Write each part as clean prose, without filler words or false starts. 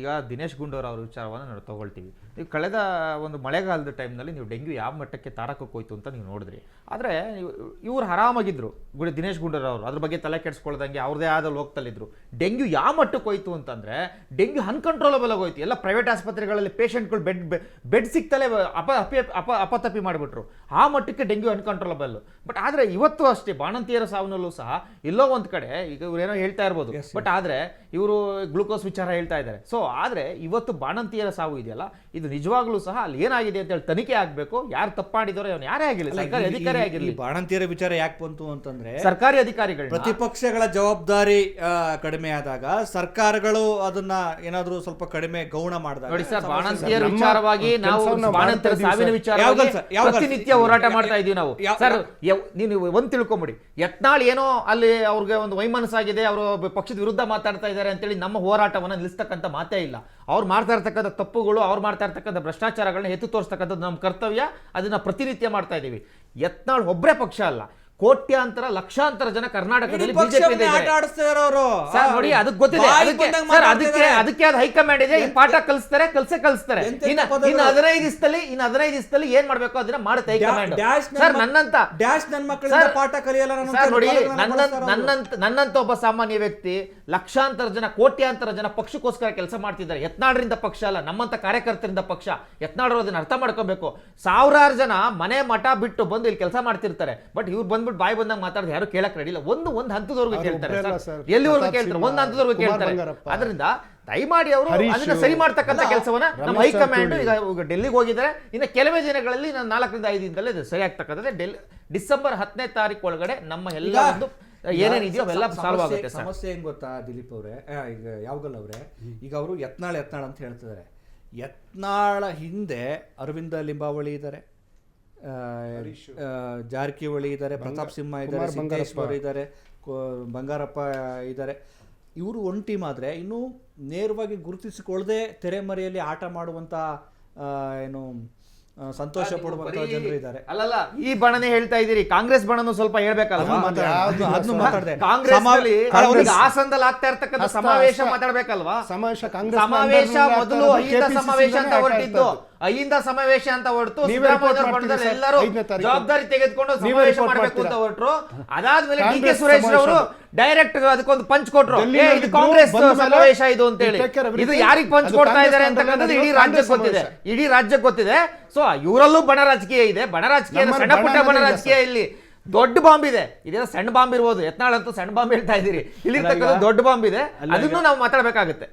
ಈಗ ದಿನೇಶ್ ಗುಂಡೂರಾವ್ ವಿಚಾರವನ್ನು ನಾವು ತಗೊಳ್ತೀವಿ. ನೀವು ಕಳೆದ ಒಂದು ಮಳೆಗಾಲದ ಟೈಮ್ನಲ್ಲಿ ನೀವು ಡೆಂಗ್ಯೂ ಯಾವ ಮಟ್ಟಕ್ಕೆ ತಾರಕಕ್ಕೆ ಹೋಯ್ತು ಅಂತ ನೀವು ನೋಡಿದ್ರಿ. ಆದರೆ ಇವ್ರು ಆರಾಮಾಗಿದ್ರು ದಿನೇಶ್ ಗುಂಡೂರಾವ್ ಅದ್ರ ಬಗ್ಗೆ ತಲೆ ಕೆಡಿಸ್ಕೊಳ್ದಂಗೆ ಅವ್ರದೇ ಆದ ಲೋಕದಲ್ಲಿದ್ದರು. ಡೆಂಗ್ಯೂ ಯಾವ ಮಟ್ಟಕ್ಕೆ ಹೋಯ್ತು ಅಂತಂದರೆ ಡೆಂಗ್ಯೂ ಅನ್ಕಂಟ್ರೋಲಬಲ್ ಆಗೋಯ್ತು. ಎಲ್ಲ ಪ್ರೈವೇಟ್ ಆಸ್ಪತ್ರೆಗಳಲ್ಲಿ ಪೇಷಂಟ್ಗಳು ಬೆಡ್ ಸಿಗ್ತಲೇ ಅಪತಪ್ಪಿ ಮಾಡಿಬಿಟ್ರು. ಆ ಮಟ್ಟಕ್ಕೆ ಡೆಂಗ್ಯೂ ಅನ್ಕಂಟ್ರೋಲಬಲ್. ಬಟ್ ಆದರೆ ಇವತ್ತು ಅಷ್ಟೇ ಬಾಣಂತಿಯರ ಸಾವನ್ನಲ್ಲೂ ಸಹ ಎಲ್ಲೋ ಒಂದು ಕಡೆ ಈಗ ಇವ್ರೇನೋ ಹೇಳ್ತಾ ಇರ್ಬೋದು, ಬಟ್ ಆದರೆ ಇವರು ಗ್ಲೂಕೋಸ್ ವಿಚಾರ ಹೇಳ್ತಾ ಇದ್ದಾರೆ. ಸೊ ಆದರೆ ಇವತ್ತು ಬಾಣಂತಿಯರ ಸಾವು ಇದೆಯಲ್ಲ, ಇದು ನಿಜವಾಗ್ಲೂ ಸಹ ಅಲ್ಲಿ ಏನಾಗಿದೆ ಅಂತ ಹೇಳಿ ತನಿಖೆ ಆಗಬೇಕು. ಯಾರು ತಪ್ಪಾಡಿದರೋ ಅವನು ಯಾರೇ ಆಗಿರಲಿ, ಸರ್ಕಾರಿ ಅಧಿಕಾರಿ ಆಗಿರಲಿ. ಬಾಣಂತಿಯರ ವಿಚಾರ ಯಾಕೆ ಬಂತು ಅಂತಂದ್ರೆ ಸರ್ಕಾರಿ ಅಧಿಕಾರಿಗಳು ಪ್ರತಿಪಕ್ಷಗಳ ಜವಾಬ್ದಾರಿ ಕಡಿಮೆ ಆದಾಗ ಸರ್ಕಾರಗಳು ಅದನ್ನ ಏನಾದ್ರೂ ಸ್ವಲ್ಪ ಕಡಿಮೆ ಗೌಣ ಮಾಡಿದಾಗ ನೋಡಿ ಸರ್, ಬಾಣಂತಿಯರ ವಿಚಾರವಾಗಿ ನಾವು ಬಾಣಂತಿಯರ ಸಾವಿನ ವಿಚಾರವಾಗಿ ಪ್ರತಿನಿತ್ಯ ಹೋರಾಟ ಮಾಡ್ತಾ ಇದೀವಿ ನಾವು. ಸರ್ ನೀವು ಒಂದ್ ತಿಳ್ಕೊಂಬಿಡಿ, ಯತ್ನಾಳ್ ಏನೋ ಅಲ್ಲಿ ಅವ್ರಿಗೆ ಒಂದು ವೈಮನಸ್ಸಾಗಿದೆ, ಅವರು ಪಕ್ಷದ ವಿರುದ್ಧ ಮಾತಾಡ್ತಾ ಇದ್ದಾರೆ ಅಂತೇಳಿ ನಮ್ಮ ಹೋರಾಟವನ್ನ ನಿಲ್ಲಿಸ್ತಕ್ಕಂಥ ಮಾತೇ ಇಲ್ಲ. ಅವ್ರು ಮಾಡ್ತಾ ಇರ್ತಕ್ಕಂಥ ತಪ್ಪುಗಳು, ಅವ್ರು ಮಾಡ್ತಾ ಇರ್ತಕ್ಕಂಥ ಭ್ರಷ್ಟಾಚಾರಗಳನ್ನ ಎತ್ತು ತೋರಿಸ್ತಕ್ಕಂಥದ್ದು ನಮ್ಮ ಕರ್ತವ್ಯ. ಅದನ್ನ ಪ್ರತಿನಿತ್ಯ ಮಾಡ್ತಾ ಇದೀವಿ. ಯತ್ನಾಳ್ ಒಬ್ಬರೇ ಪಕ್ಷ ಅಲ್ಲ, ಕೋಟ್ಯಾಂತರ ಲಕ್ಷಾಂತರ ಜನ ಕರ್ನಾಟಕದಲ್ಲಿ ಬಿಜೆಪಿ ನೋಡಿ, ಅದಕ್ಕೆ ಗೊತ್ತಿದೆ. ಅದಕ್ಕೆ ಅದು ಹೈಕಮಾಂಡ್ ಇದೆ, ಈ ಪಾಠ ಕಲಿಸ್ತಾರೆ, ಕಲಿಸ್ತಾರೆ. ಇನ್ನು 15 ದಿವಸದಲ್ಲಿ ಏನ್ ಮಾಡ್ಬೇಕು ಅದನ್ನ ಮಾಡುತ್ತೆ ಹೈಕಮಾಂಡ್. ಸರ್ ನೋಡಿ, ನನ್ನಂತ ಒಬ್ಬ ಸಾಮಾನ್ಯ ವ್ಯಕ್ತಿ ಲಕ್ಷಾಂತರ ಜನ, ಕೋಟ್ಯಾಂತರ ಜನ ಪಕ್ಷಕ್ಕೋಸ್ಕರ ಕೆಲಸ ಮಾಡ್ತಿದ್ದಾರೆ. ಯತ್ನಾಳರಿಂದ ಪಕ್ಷ ಅಲ್ಲ, ನಮ್ಮಂತ ಕಾರ್ಯಕರ್ತರಿಂದ ಪಕ್ಷ. ಯತ್ನಾಳರು ಅದನ್ನ ಅರ್ಥ ಮಾಡ್ಕೋಬೇಕು. ಸಾವಿರಾರು ಜನ ಮನೆ ಮಠ ಬಿಟ್ಟು ಬಂದು ಇಲ್ಲಿ ಕೆಲಸ ಮಾಡ್ತಿರ್ತಾರೆ. ಬಟ್ ಇವ್ರು ಬಂದ್ಬಿಟ್ಟು ಬಾಯಿ ಬಂದಾಗ ಮಾತಾಡಿದ್ರೆ ಯಾರು ಕೇಳಕ್ ರೆಡಿ ಇಲ್ಲ. ಒಂದು ಹಂತದವರೆಗೂ ಕೇಳ್ತಾರೆ, ಎಲ್ಲಿವರೆಗೂ ಕೇಳ್ತಾರೆ, ಒಂದು ಹಂತದವರೆಗೂ ಕೇಳ್ತಾರೆ. ಅದರಿಂದ ದಯಮಾಡಿ ಅವರು ಅದನ್ನ ಸರಿ ಮಾಡ್ತಕ್ಕಂಥ ಕೆಲಸವನ್ನ ನಮ್ಮ ಹೈಕಮಾಂಡ್ ಈಗ ಡೆಲ್ಲಿಗೆ ಹೋಗಿದ್ದಾರೆ. ಇನ್ನು ಕೆಲವೇ ದಿನಗಳಲ್ಲಿ 4 ರಿಂದ 5 ದಿನದಲ್ಲೇ ಇದು ಸರಿ ಆಗ್ತಕ್ಕಂಥದ್ದು. ಡಿಸೆಂಬರ್ 10ನೇ ತಾರೀಕು ಒಳಗಡೆ ನಮ್ಮ ಎಲ್ಲ ಒಂದು ಏನೇನಿದೆಯೋ ಅವೆಲ್ಲ ಸಾಲ್ವ್ ಆಗುತ್ತೆ. ಸಮಸ್ಯೆ ಏನ್ ಗೊತ್ತಾ ದಿಲೀಪ್ ಅವರೇ, ಈಗ ಯಾವಗಲ್ ಅವರೇ, ಈಗ ಅವರು ಯತ್ನಾಳ್ ಅಂತ ಹೇಳ್ತಿದ್ದಾರೆ. ಯತ್ನಾಳ ಹಿಂದೆ ಅರವಿಂದ ಲಿಂಬಾವಳಿ ಇದ್ದಾರೆ, ಜಾರಕಿಹೊಳಿ ಇದ್ದಾರೆ, ಪ್ರತಾಪ್ ಸಿಂಹ ಇದ್ದಾರೆ, ಸಿದ್ದೇಶ್ವರ್ ಇದ್ದಾರೆ, ಬಂಗಾರಪ್ಪ ಇದ್ದಾರೆ. ಇವರು ಒಂದು ಟೀಮ್ ಆದರೆ ಇನ್ನು ನೇರವಾಗಿ ಗುರುತಿಸಿಕೊಳ್ಳದೆ ತೆರೆಮರೆಯಲ್ಲಿ ಆಟ ಮಾಡುವಂತ ಏನು ಸಂತೋಷ ಪಡುವಂತ ಜನರು ಇದ್ದಾರೆ. ಅಲ್ಲಲ್ಲ, ಈ ಬಣನೆ ಹೇಳ್ತಾ ಇದ್ದೀರಿ, ಕಾಂಗ್ರೆಸ್ ಬಣನು ಸ್ವಲ್ಪ ಹೇಳ್ಬೇಕಲ್ವಾ? ಕಾಂಗ್ರೆಸ್ ಹಾಸನದಲ್ಲಿ ಆಗ್ತಾ ಇರ್ತಕ್ಕಂಥ ಸಮಾವೇಶ ಮಾತಾಡ್ಬೇಕಲ್ವಾ? ಸಮಾವೇಶ ಮೊದಲು ಅಹಿಂದ ಸಮಾವೇಶ ಅಂತ ಹೊರಟಿದ್ದು, ಅಹಿಂದ ಸಮಾವೇಶ ಅಂತ ಹೊರಟು ಎಲ್ಲರೂ ಜವಾಬ್ದಾರಿ ತೆಗೆದುಕೊಂಡು ಸಮಾವೇಶ ಮಾಡಬೇಕು ಅಂತ ಹೊರಟರು. ಅದಾದ್ಮೇಲೆ ಡಿ ಕೆ ಸುರೇಶ್ ಅವರು ಡೈರೆಕ್ಟ್ ಅದಕ್ಕೊಂದು ಪಂಚ್ ಕೊಟ್ರು, ಇದು ಕಾಂಗ್ರೆಸ್ ಸಮಾವೇಶ ಇದು ಅಂತ ಹೇಳಿ. ಇದು ಯಾರಿಗೆ ಪಂಚ್ ಕೊಡ್ತಾ ಇದ್ದಾರೆ ಅಂತಕ್ಕಂಥದ್ದು ಇಡೀ ರಾಜ್ಯಕ್ಕೆ ಗೊತ್ತಿದೆ. ಸೊ ಇವರಲ್ಲೂ ಬಣ ರಾಜಕೀಯ ಇದೆ. ಬಣ ರಾಜಕೀಯ ಸಣ್ಣ ಪುಟ್ಟ ಬಣ ರಾಜಕೀಯ, ಇಲ್ಲಿ ದೊಡ್ಡ ಬಾಂಬ್ ಇದೆ. ಇದೇ ಸಣ್ಣ ಬಾಂಬ್ ಇರ್ಬೋದು, ಯತ್ನಾಳ್ ಅಂತೂ ಸಣ್ಣ ಬಾಂಬ್ ಹೇಳ್ತಾ ಇದ್ದೀರಿ, ಇಲ್ಲಿ ದೊಡ್ಡ ಬಾಂಬ್ ಇದೆ. ಅದನ್ನು ನಾವು ಮಾತಾಡ್ಬೇಕಾಗುತ್ತೆ.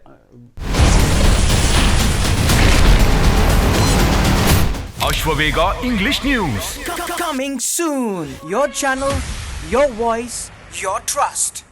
Ashwavega English News. Coming soon. Your channel, your voice, your trust.